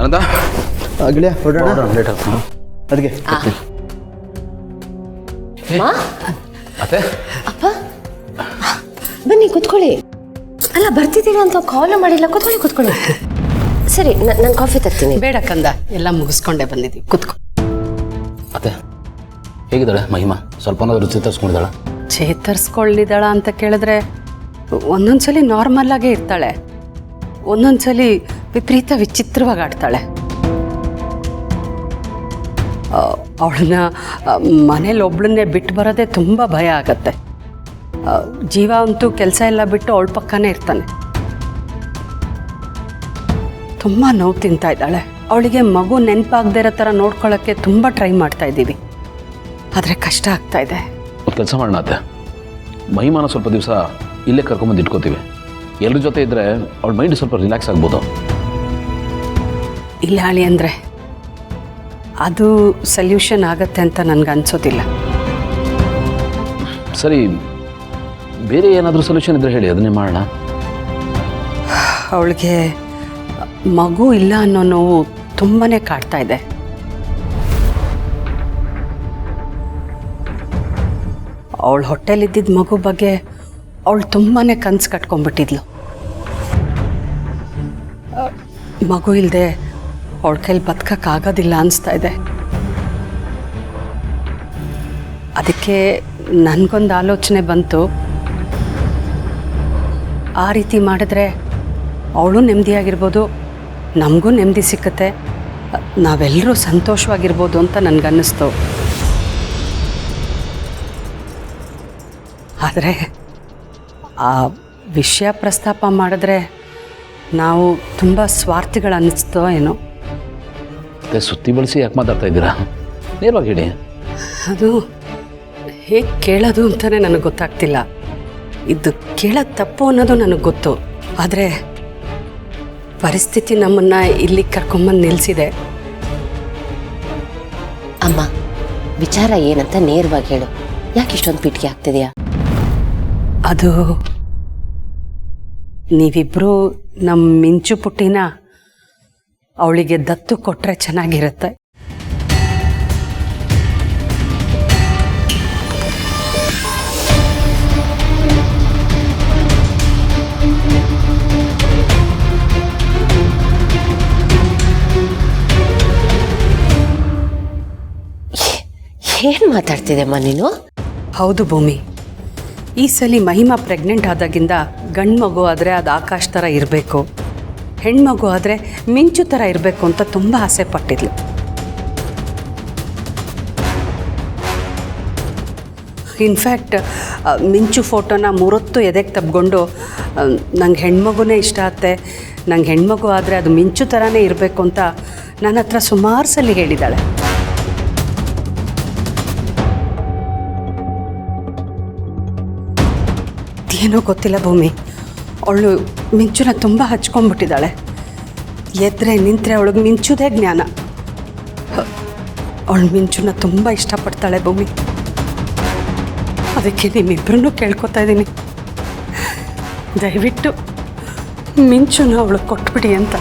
ಅನಂತ ಗಿಳಿಯ ಹೊರಡೋಣ ಲೇಟ್ ಆಗ್ತಾನೆ ಅದಕ್ಕೆ ಅತ್ತೆ ಅಪ್ಪ ಬನ್ನಿ ಕೂತ್ಕೊಳ್ಳಿ. ಅಲ್ಲ ಬರ್ತಿದ್ದೀರಾ ಅಂತ ಕಾಲ್ ಮಾಡಿಲ್ಲ. ಕೂತ್ಕೊಳ್ಳಿ. ಸರಿ ನಾನು ಕಾಫಿ ತರ್ತೀನಿ. ಬೇಡ ಕಂದ, ಎಲ್ಲ ಮುಗಿಸ್ಕೊಂಡೆ ಬಂದಿದ್ದೀವಿ, ಕೂತ್ಕೊ. ಅತ್ತೆ ಹೇಗಿದ್ದಾಳೆ ಮಹಿಮಾ? ಸ್ವಲ್ಪನಾದ್ರೂ ಚೇತರಿಸ್ಕೊಂಡಿದ್ದಾಳ? ಚೇತರಿಸ್ಕೊಳ್ಳಿದ್ದಾಳ ಅಂತ ಕೇಳಿದ್ರೆ ಒಂದೊಂದ್ಸಲಿ ನಾರ್ಮಲ್ ಆಗೇ ಇರ್ತಾಳೆ, ಒಂದೊಂದ್ಸಲಿ ವಿಪರೀತ ವಿಚಿತ್ರವಾಗಿ ಆಡ್ತಾಳೆ. ಅವಳನ್ನ ಮನೇಲಿ ಒಬ್ಳನ್ನೇ ಬಿಟ್ಟು ಬರೋದೇ ತುಂಬ ಭಯ ಆಗತ್ತೆ. ಜೀವ ಅಂತೂ ಕೆಲಸ ಎಲ್ಲ ಬಿಟ್ಟು ಅವಳ ಪಕ್ಕನೇ ಇರ್ತಾನೆ. ತುಂಬ ನೋವು ತಿಂತಾ ಇದ್ದಾಳೆ. ಅವಳಿಗೆ ಮಗು ನೆನಪಾಗದೇ ಇರೋ ಥರ ನೋಡ್ಕೊಳ್ಳೋಕ್ಕೆ ತುಂಬ ಟ್ರೈ ಮಾಡ್ತಾ ಇದ್ದೀವಿ, ಆದರೆ ಕಷ್ಟ ಆಗ್ತಾ ಇದೆ. ಒಂದು ಕೆಲಸ ಮಾಡೋಣ ಅತ್ತೆ, ಮಹಿಮಾನ ಸ್ವಲ್ಪ ದಿವಸ ಇಲ್ಲೇ ಕರ್ಕೊಂಬಂದು ಇಟ್ಕೋತೀವಿ. ಎಲ್ಲರ ಜೊತೆ ಇದ್ದರೆ ಅವಳ ಮೈಂಡ್ ಸ್ವಲ್ಪ ರಿಲ್ಯಾಕ್ಸ್ ಆಗ್ಬೋದು. ಇಲ್ಲ ಅಳಿ ಅಂದರೆ ಅದು ಸೊಲ್ಯೂಷನ್ ಆಗತ್ತೆ ಅಂತ ನನಗೆ ಅನಿಸೋದಿಲ್ಲ. ಸರಿ, ಬೇರೆ ಏನಾದರೂ ಸೊಲ್ಯೂಷನ್ ಇದ್ದರೆ ಹೇಳಿ, ಅದನ್ನೇ ಮಾಡೋಣ. ಅವಳಿಗೆ ಮಗು ಇಲ್ಲ ಅನ್ನೋ ನೋವು ತುಂಬಾ ಕಾಡ್ತಾ ಇದೆ. ಅವಳ ಹೊಟ್ಟೆಲಿದ್ದಿದ್ದ ಮಗು ಬಗ್ಗೆ ಅವಳು ತುಂಬಾ ಕನಸು ಕಟ್ಕೊಂಡ್ಬಿಟ್ಟಿದ್ಲು. ಮಗು ಇಲ್ಲದೆ ಅವಳ ಕೈಲಿ ಬದುಕೋಕ್ಕಾಗೋದಿಲ್ಲ ಅನಿಸ್ತಾ ಇದೆ. ಅದಕ್ಕೆ ನನಗೊಂದು ಆಲೋಚನೆ ಬಂತು, ಆ ರೀತಿ ಮಾಡಿದ್ರೆ ಅವಳು ನೆಮ್ಮದಿಯಾಗಿರ್ಬೋದು, ನಮಗೂ ನೆಮ್ಮದಿ ಸಿಕ್ಕತ್ತೆ, ನಾವೆಲ್ಲರೂ ಸಂತೋಷವಾಗಿರ್ಬೋದು ಅಂತ ನನಗನ್ನಿಸ್ತು. ಆದರೆ ಆ ವಿಷಯ ಪ್ರಸ್ತಾಪ ಮಾಡಿದ್ರೆ ನಾವು ತುಂಬ ಸ್ವಾರ್ಥಿಗಳು ಅನ್ನಿಸ್ತೋ ಏನೋ. ಸುತ್ತಿ ಬಳಸಿ ಯಾಕೆ ಮಾತಾಡ್ತಾ ಇದ್ದೀರಾ? ನೇರವಾಗಿ ಹೇಳಿ. ಅದು ಹೇಗೆ ಕೇಳೋದು ಅಂತಲೇ ನನಗೆ ಗೊತ್ತಾಗ್ತಿಲ್ಲ. ಇದು ಕೇಳೋದು ತಪ್ಪು ಅನ್ನೋದು ನನಗೆ ಗೊತ್ತು, ಆದರೆ ಪರಿಸ್ಥಿತಿ ನಮ್ಮನ್ನು ಇಲ್ಲಿ ಕರ್ಕೊಂಬಂದು ನಿಲ್ಲಿಸಿದೆ. ಅಮ್ಮ, ವಿಚಾರ ಏನಂತ ನೇರವಾಗಿ ಹೇಳು. ಯಾಕೆ ಇಷ್ಟೊಂದು ಪಿಟಿಕೆ ಆಗ್ತಿದೆಯಾ? ಅದು ನೀವಿಬ್ಬರು ನಮ್ಮ ಮಿಂಚು ಪುಟ್ಟಿನ ಅವಳಿಗೆ ದತ್ತು ಕೊಟ್ಟರೆ ಚೆನ್ನಾಗಿರುತ್ತೆ. ಏನು ಮಾತಾಡ್ತಿದ್ದೆಮ್ಮ ನೀನು? ಹೌದು ಭೂಮಿ, ಈ ಸಲ ಮಹಿಮಾ ಪ್ರೆಗ್ನೆಂಟ್ ಆದಾಗಿಂದ ಗಂಡು ಮಗು ಆದರೆ ಅದು ಆಕಾಶ್ ಥರ ಇರಬೇಕು, ಹೆಣ್ಮಗು ಆದರೆ ಮಿಂಚು ಥರ ಇರಬೇಕು ಅಂತ ತುಂಬ ಆಸೆ ಪಟ್ಟಿದ್ಲು. ಇನ್ಫ್ಯಾಕ್ಟ್ ಮಿಂಚು ಫೋಟೋನ 3 ಹೊತ್ತು ಎದೆಗೆ ತಬ್ಕೊಂಡು ನಂಗೆ ಹೆಣ್ಮಗುನೇ ಇಷ್ಟ ಆಗುತ್ತೆ, ನಂಗೆ ಹೆಣ್ಮಗು ಆದರೆ ಅದು ಮಿಂಚು ಥರನೇ ಇರಬೇಕು ಅಂತ ನನ್ನ ಹತ್ರ ಸುಮಾರು ಸಲ ಹೇಳಿದ್ದಾಳೆ. ಏನೋ ಗೊತ್ತಿಲ್ಲ ಭೂಮಿ, ಅವಳು ಮಿಂಚುನ ತುಂಬ ಹಚ್ಕೊಂಡ್ಬಿಟ್ಟಿದ್ದಾಳೆ. ಎದ್ರೆ ನಿಂತರೆ ಅವಳಿಗೆ ಮಿಂಚುದೇ ಜ್ಞಾನ. ಅವಳು ಮಿಂಚುನ ತುಂಬ ಇಷ್ಟಪಡ್ತಾಳೆ ಭೂಮಿ. ಅದಕ್ಕೆ ನಿಮ್ಮಿಬ್ಬರನ್ನೂ ಕೇಳ್ಕೊತಾ ಇದ್ದೀನಿ, ದಯವಿಟ್ಟು ಮಿಂಚುನ ಅವಳು ಕೊಟ್ಬಿಡಿ ಅಂತ.